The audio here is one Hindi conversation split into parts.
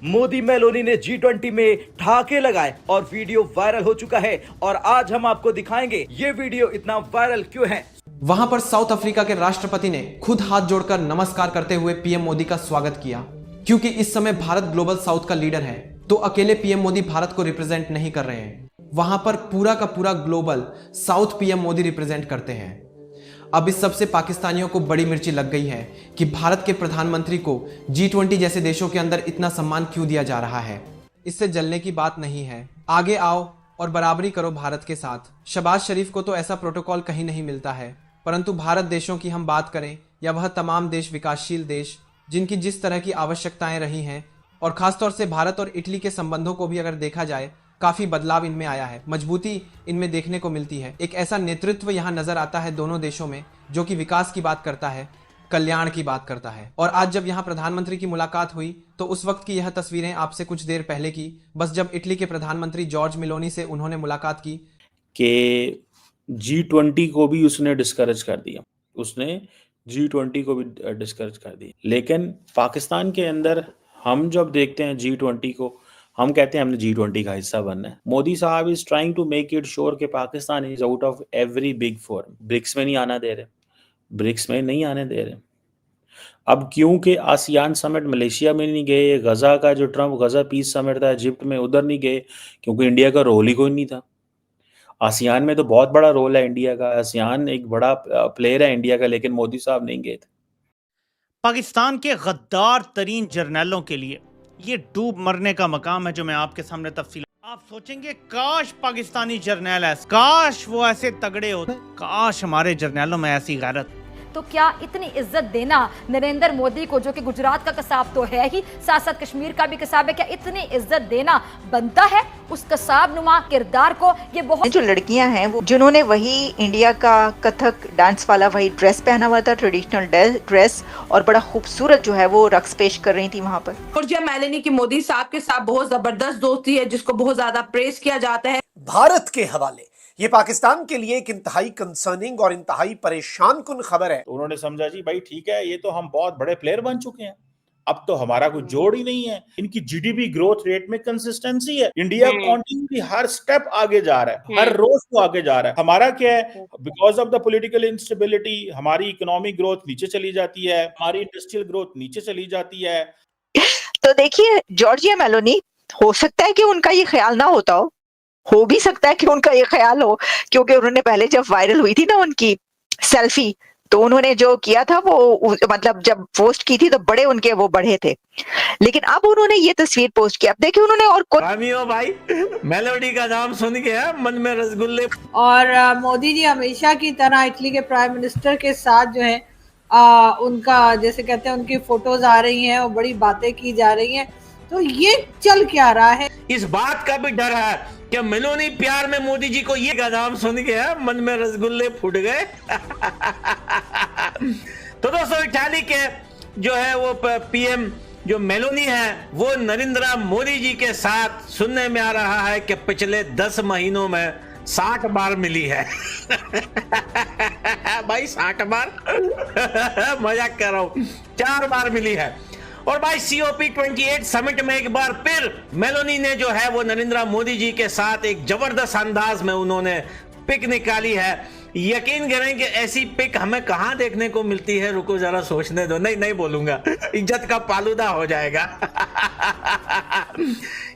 मोदी मेलोनी ने G20 में ठहाके लगाए और वीडियो वायरल हो चुका है और आज हम आपको दिखाएंगे ये वीडियो इतना वायरल क्यों है। वहां पर साउथ अफ्रीका के राष्ट्रपति ने खुद हाथ जोड़कर नमस्कार करते हुए पीएम मोदी का स्वागत किया। क्योंकि इस समय भारत ग्लोबल साउथ का लीडर है तो अकेले पीएम मोदी भारत को रिप्रेजेंट नहीं कर रहे हैं, वहां पर पूरा का पूरा global south PM Modi represent करते हैं। अब इस सबसे पाकिस्तानियों को बड़ी मिर्ची लग गई है कि भारत के प्रधानमंत्री को G20 जैसे देशों के अंदर इतना सम्मान क्यों दिया जा रहा है। इससे जलने की बात नहीं है, आगे आओ और बराबरी करो भारत के साथ। शहबाज शरीफ को तो ऐसा प्रोटोकॉल कहीं नहीं मिलता है, परंतु भारत देशों की हम बात करें या वह तमाम देश विकासशील देश जिनकी जिस तरह की आवश्यकताएं रही हैं, और खासतौर से भारत और इटली के संबंधों को भी अगर देखा जाए काफी बदलाव इनमें आया है, मजबूती इनमें देखने को मिलती है। एक ऐसा नेतृत्व यहाँ नजर आता है दोनों देशों में जो कि विकास की बात करता है, कल्याण की बात करता है। और आज जब यहाँ प्रधानमंत्री की मुलाकात हुई तो उस वक्त की यह तस्वीरें आपसे कुछ देर पहले की, बस जब इटली के प्रधानमंत्री जॉर्ज मेलोनी से उन्होंने मुलाकात की कि G20 को भी उसने डिस्करेज कर दिया, उसने G20 को भी डिस्करेज कर दिया। लेकिन पाकिस्तान के अंदर हम जब देखते हैं G20 को, हम कहते हैं हमने G20 का हिस्सा बनना है। मोदी साहब is trying to make it sure कि Pakistan is out of every big forum. BRICS में नहीं आना दे रहे, ब्रिक्स में नहीं आने दे रहे। अब क्योंकि आसियान समिट मलेशिया में नहीं गए, गजा का जो ट्रम्प गजा पीस समिट था इजिप्ट में, उधर नहीं गए क्योंकि इंडिया का रोल ही कोई नहीं था। आसियान में तो बहुत बड़ा रोल है इंडिया का, आसियान एक बड़ा प्लेयर है इंडिया का, लेकिन मोदी साहब नहीं गए थे। पाकिस्तान के गद्दार तरीन जर्नैलों के लिए ये डूब मरने का मकाम है जो मैं आपके सामने तफसील। आप सोचेंगे काश पाकिस्तानी जर्नैल ऐसे, काश वो ऐसे तगड़े होते, काश हमारे जर्नैलों में ऐसी गैरत। तो क्या इतनी इज्जत देना नरेंद्र मोदी को, जो कि गुजरात का कसाब तो है ही, साथ साथ कश्मीर का भी कसाब है, क्या इतनी इज्जत देना बनता है उस कसाब नुमा किरदार को? ये बहुत जो लड़कियां हैं वो जिन्होंने वही इंडिया का कथक डांस वाला वही ड्रेस पहना हुआ था, ट्रेडिशनल ड्रेस, और बड़ा खूबसूरत जो है वो रक्स पेश कर रही थी वहाँ पर। जॉर्जिया मेलोनी की मोदी साहब के साथ बहुत जबरदस्त दोस्ती है जिसको बहुत ज्यादा प्रेस किया जाता है। भारत के हवाले ये पाकिस्तान के लिए एक इंतहाई कंसर्निंग और इंतहाई परेशान कुन खबर है। तो उन्होंने समझा जी भाई ठीक है, ये तो हम बहुत बड़े प्लेयर बन चुके हैं, अब तो हमारा कोई जोड़ ही नहीं है। इनकी जीडीपी ग्रोथ रेट में कंसिस्टेंसी है, इंडिया कॉन्टिन्यूसली हर स्टेप आगे जा रहा है, हर रोज तो आगे जा रहा है। हमारा क्या है, because of the political instability हमारी इकोनॉमिक ग्रोथ नीचे चली जाती है, हमारी इंडस्ट्रियल ग्रोथ नीचे चली जाती है। तो देखिए, जॉर्जिया मेलोनी, हो सकता है कि उनका ये ख्याल ना होता हो भी सकता है कि उनका ये ख्याल हो, क्योंकि उन्होंने पहले जब वायरल हुई थी ना उनकी सेल्फी, तो उन्होंने जो किया था वो मतलब जब पोस्ट की थी तो बड़े उनके वो बढ़े थे, लेकिन अब उन्होंने ये तस्वीर पोस्ट की। अब देखिए उन्होंने और भाई मेलोडी का नाम सुन के मन में रसगुल्ले। और मोदी जी हमेशा की तरह इटली के प्राइम मिनिस्टर के साथ जो है उनका जैसे कहते हैं उनकी फोटोज आ रही हैं और बड़ी बातें की जा रही हैं। तो ये चल क्या रहा है? इस बात का भी डर है कि मेलोनी प्यार में मोदी जी को ये का नाम सुन के मन में रसगुल्ले फूट गए। तो दोस्तों, इटली के जो है वो पीएम जो मेलोनी है वो नरेंद्र मोदी जी के साथ सुनने में आ रहा है कि पिछले 10 महीनों में 60 बार मिली है। भाई 60 बार मजाक कर रहा हूं, 4 बार मिली है। और भाई COP28 समिट में एक बार फिर मेलोनी ने जो है वो नरेंद्र मोदी जी के साथ एक जबरदस्त अंदाज में उन्होंने पिक निकाली है। यकीन करें कि ऐसी पिक हमें कहां देखने को मिलती है, रुको जरा सोचने दो, नहीं बोलूंगा, इज्जत का पालूदा हो जाएगा।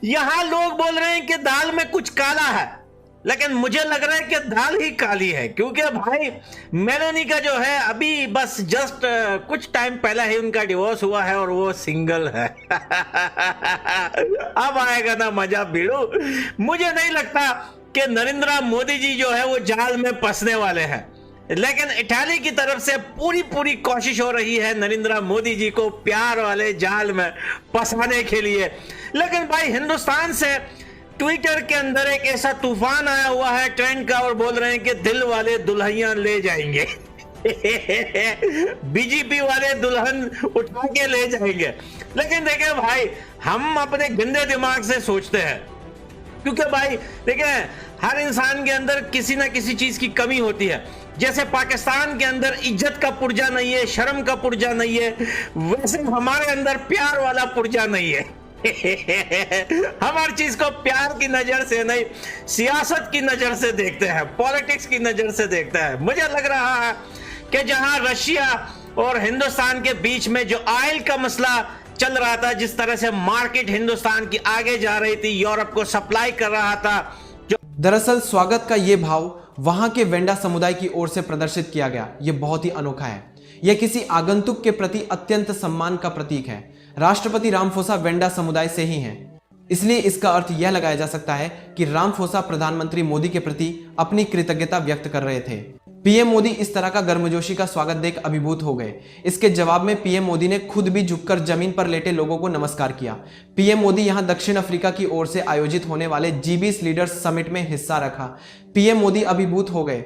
यहां लोग बोल रहे हैं कि दाल में कुछ काला है, लेकिन मुझे लग रहा है कि दाल ही काली है, क्योंकि भाई मेलोनी का जो है अभी बस जस्ट कुछ टाइम पहले ही उनका डिवोर्स हुआ है और वो सिंगल है। अब आएगा ना मजा भिड़ो। मुझे नहीं लगता कि नरेंद्र मोदी जी जो है वो जाल में फंसने वाले हैं, लेकिन इटली की तरफ से पूरी कोशिश हो रही है नरेंद्र मोदी जी को प्यार वाले जाल में फंसाने के लिए। लेकिन भाई हिंदुस्तान से ट्विटर के अंदर एक ऐसा तूफान आया हुआ है ट्रेंड का, और बोल रहे हैं कि दिल वाले दुल्हनियां ले जाएंगे। बीजेपी वाले दुल्हन उठा के ले जाएंगे। लेकिन देखिए भाई, हम अपने गंदे दिमाग से सोचते हैं, क्योंकि भाई देखिए हर इंसान के अंदर किसी ना किसी चीज की कमी होती है। जैसे पाकिस्तान के अंदर इज्जत का पुर्जा नहीं है, शर्म का पुर्जा नहीं है, वैसे हमारे अंदर प्यार वाला पुर्जा नहीं है। हम हर चीज को प्यार की नजर से नहीं, सियासत की नजर से देखते हैं, पॉलिटिक्स की नजर से देखते हैं। मुझे लग रहा है कि जहां रशिया और हिंदुस्तान के बीच में जो ऑयल का मसला चल रहा था, जिस तरह से मार्केट हिंदुस्तान की आगे जा रही थी, यूरोप को सप्लाई कर रहा था, जो दरअसल स्वागत का ये भाव वहां के वेंडा समुदाय की ओर से प्रदर्शित किया गया, ये बहुत ही अनोखा है। यह किसी आगंतुक के प्रति अत्यंत सम्मान का प्रतीक है। राष्ट्रपति रामफोसा वेंडा समुदाय से ही हैं, इसलिए इसका अर्थ यह लगाया जा सकता है कि रामफोसा प्रधानमंत्री मोदी के प्रति अपनी कृतज्ञता व्यक्त कर रहे थे। पीएम मोदी इस तरह का गर्मजोशी का स्वागत देख अभिभूत हो गए। इसके जवाब में पीएम मोदी ने खुद भी झुककर जमीन पर लेटे लोगों को नमस्कार किया। पीएम मोदी यहां दक्षिण अफ्रीका की ओर से आयोजित होने वाले G20 लीडर्स समिट में हिस्सा रखा। पीएम मोदी अभिभूत हो गए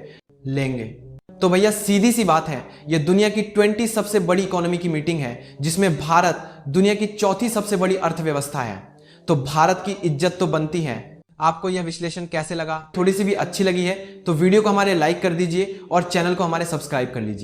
लेंगे। तो भैया सीधी सी बात है, यह दुनिया की 20 सबसे बड़ी इकोनॉमी की मीटिंग है, जिसमें भारत दुनिया की चौथी सबसे बड़ी अर्थव्यवस्था है। तो भारत की इज्जत तो बनती है। आपको यह विश्लेषण कैसे लगा? थोड़ी सी भी अच्छी लगी है तो वीडियो को हमारे लाइक कर दीजिए और चैनल को हमारे सब्सक्राइब कर लीजिए।